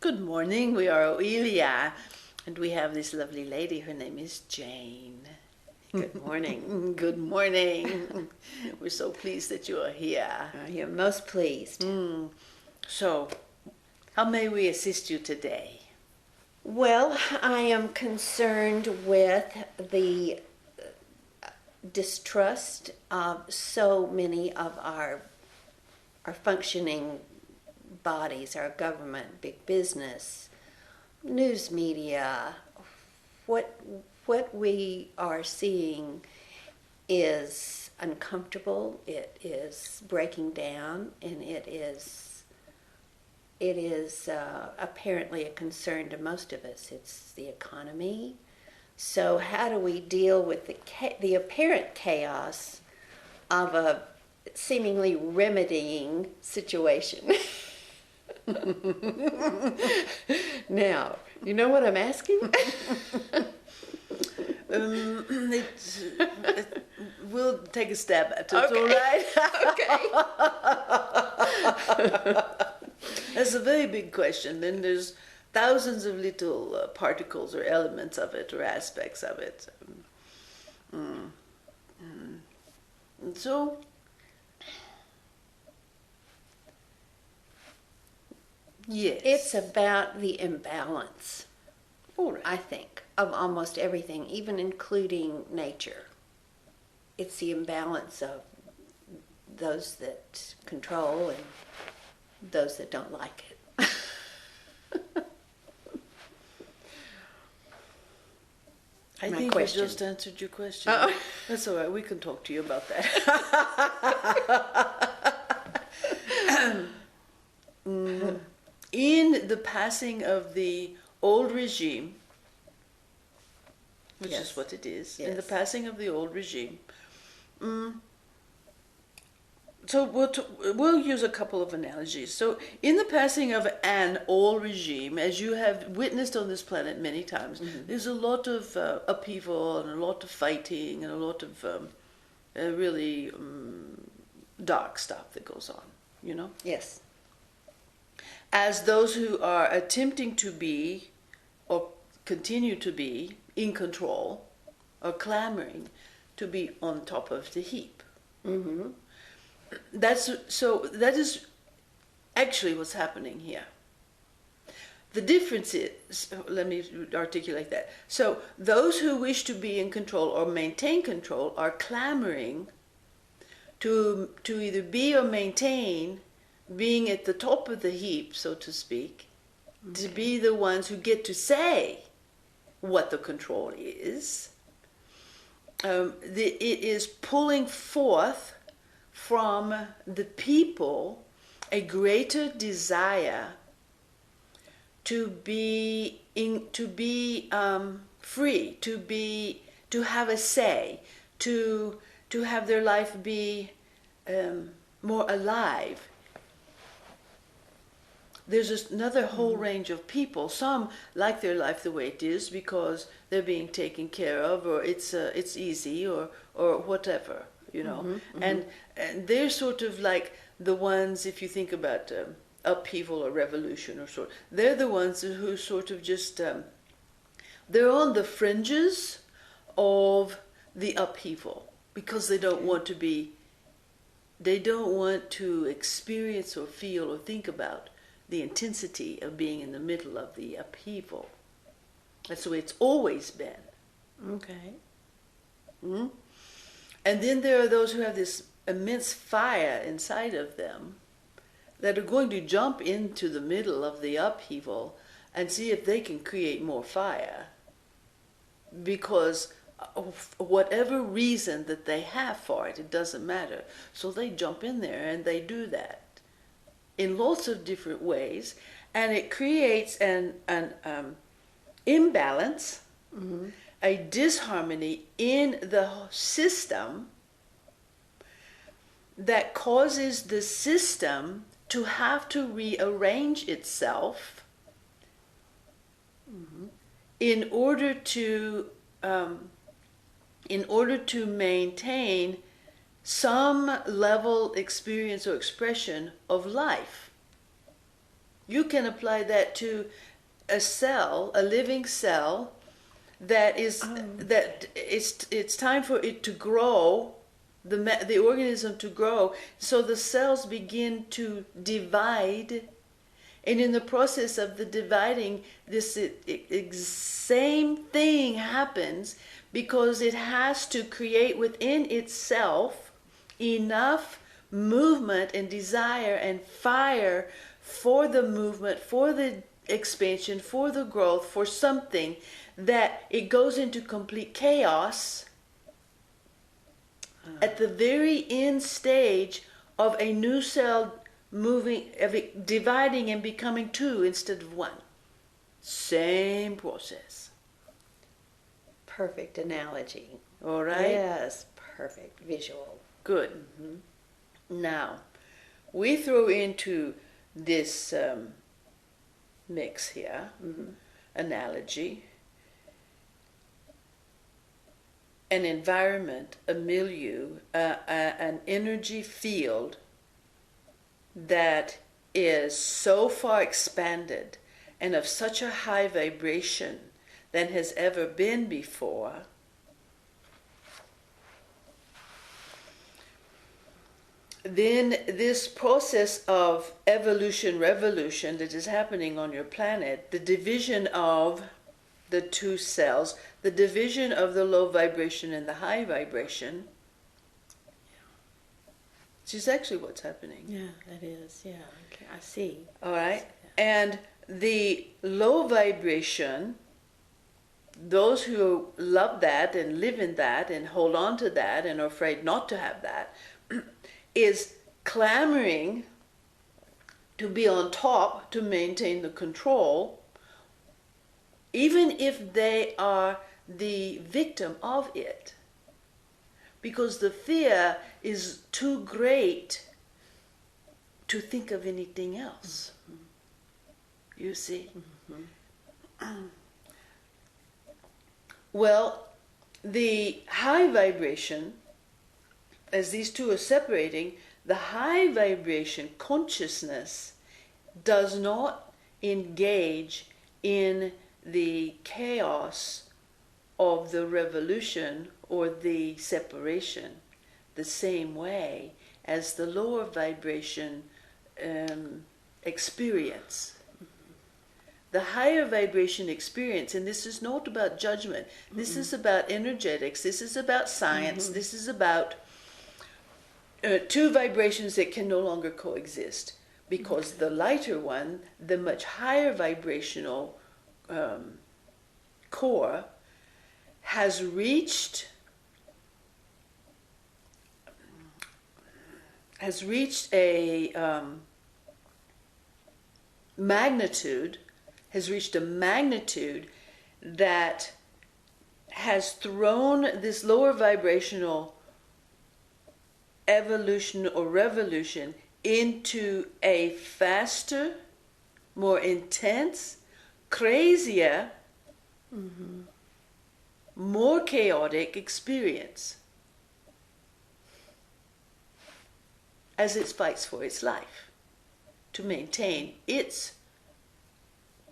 Good morning, we are Oelia, and we have this lovely lady, her name is Jane. Good morning. Good morning. We're so pleased that you are here. You're most pleased. So, how may we assist you today? Well, I am concerned with the distrust of so many of our functioning bodies, our government, big business, news media. What we are seeing is uncomfortable. It is breaking down, and it is apparently a concern to most of us. It's the economy. So how do we deal with the apparent chaos of a seemingly remedying situation? Now, you know what I'm asking? We'll take a stab at it, Okay. all right? Okay. That's a very big question. Then there's thousands of little particles or elements of it or aspects of it. And so, yes. It's about the imbalance, all right. I think, of almost everything, even including nature. It's the imbalance of those that control and those that don't like it. I My think question. we just answered your question. Uh-oh. That's all right. We can talk to you about that. In the passing of the old regime, which Yes. is what it is, Yes. in the passing of the old regime, so we'll use a couple of analogies. So in the passing of an old regime, as you have witnessed on this planet many times, there's a lot of upheaval and a lot of fighting and a lot of really dark stuff that goes on, you know? Yes. As those who are attempting to be or continue to be in control are clamoring to be on top of the heap. Mm-hmm. That is actually what's happening here. The difference is, let me articulate that. So those who wish to be in control or maintain control are clamoring to either be or maintain being at the top of the heap, so to speak, to be the ones who get to say what the control is. It is pulling forth from the people a greater desire to be free, to have a say, to have their life be more alive. There's another whole range of people. Some like their life the way it is because they're being taken care of, or it's easy, or whatever, you know. And they're sort of like the ones, if you think about upheaval or revolution or sort, they're the ones who sort of just they're on the fringes of the upheaval because they don't want to experience or feel or think about the intensity of being in the middle of the upheaval. That's the way it's always been. Okay. Mm-hmm. And then there are those who have this immense fire inside of them that are going to jump into the middle of the upheaval and see if they can create more fire. Because of whatever reason that they have for it, it doesn't matter. So they jump in there and they do that in lots of different ways, and it creates an imbalance, a disharmony in the system that causes the system to have to rearrange itself in order to maintain some level, experience, or expression of life. You can apply that to a cell, a living cell, that is that it's time for it to grow, the organism to grow, so the cells begin to divide, and in the process of the dividing, this same thing happens, because it has to create within itself enough movement and desire and fire for the movement, for the expansion, for the growth, for something, that it goes into complete chaos at the very end stage of a new cell moving, of it dividing and becoming two instead of one. Same process. Perfect analogy. All right? Yes, perfect visual. Good. Mm-hmm. Now, we throw into this mix here, analogy, an environment, a milieu, an energy field that is so far expanded and of such a high vibration than has ever been before. Then this process of evolution, revolution that is happening on your planet, the division of the two cells, the division of the low vibration and the high vibration, which is actually what's happening. Yeah, that is. Yeah, okay, I see. All right? And the low vibration, those who love that and live in that and hold on to that and are afraid not to have that, is clamoring to be on top, to maintain the control, even if they are the victim of it, because the fear is too great to think of anything else. Mm-hmm. You see? Mm-hmm. Well, the high vibration, as these two are separating, the high vibration consciousness does not engage in the chaos of the revolution or the separation the same way as the lower vibration experience. The higher vibration experience, and this is not about judgment, this is about energetics, this is about science, this is about two vibrations that can no longer coexist, because the lighter one, the much higher vibrational core, has reached a magnitude that has thrown this lower vibrational evolution or revolution into a faster, more intense, crazier, more chaotic experience as it fights for its life to maintain its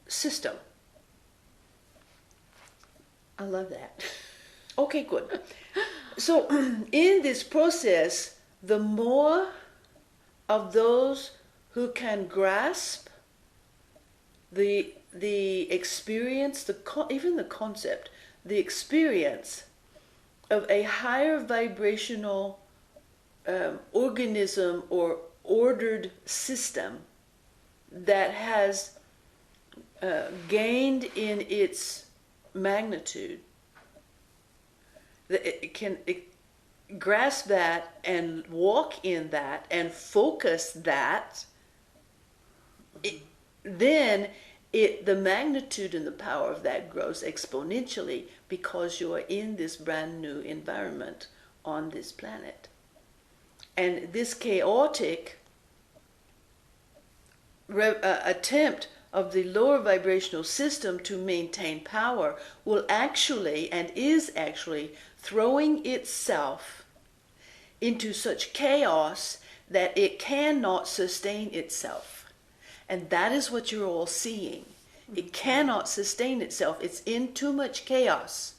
system. I love that. Okay, good. So in this process, the more of those who can grasp the experience, even the concept, the experience of a higher vibrational organism or ordered system that has gained in its magnitude, that it can grasp that and walk in that and focus that, then the magnitude and the power of that grows exponentially, because you are in this brand new environment on this planet. And this chaotic attempt of the lower vibrational system to maintain power will actually, and is actually, throwing itself into such chaos that it cannot sustain itself. And that is what you're all seeing. It cannot sustain itself. It's in too much chaos.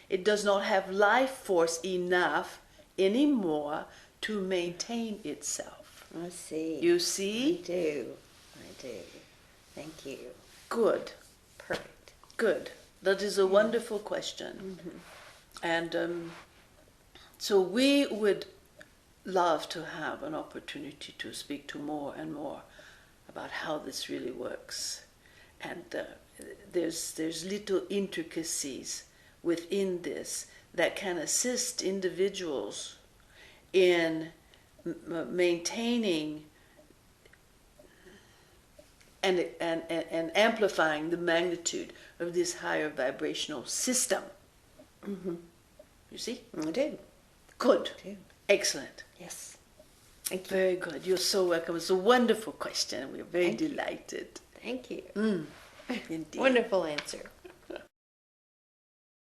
It does not have life force enough anymore to maintain itself. I see. You see? I do. Thank you. Good. Perfect. Good. That is a wonderful question. And so we would love to have an opportunity to speak to more and more about how this really works. And there's little intricacies within this that can assist individuals in maintaining and amplifying the magnitude of this higher vibrational system. You see? I do. Good. I do. Excellent. Yes. Thank you. Very good. You're so welcome. It's a wonderful question. We're very delighted. Thank you. Indeed. Wonderful answer.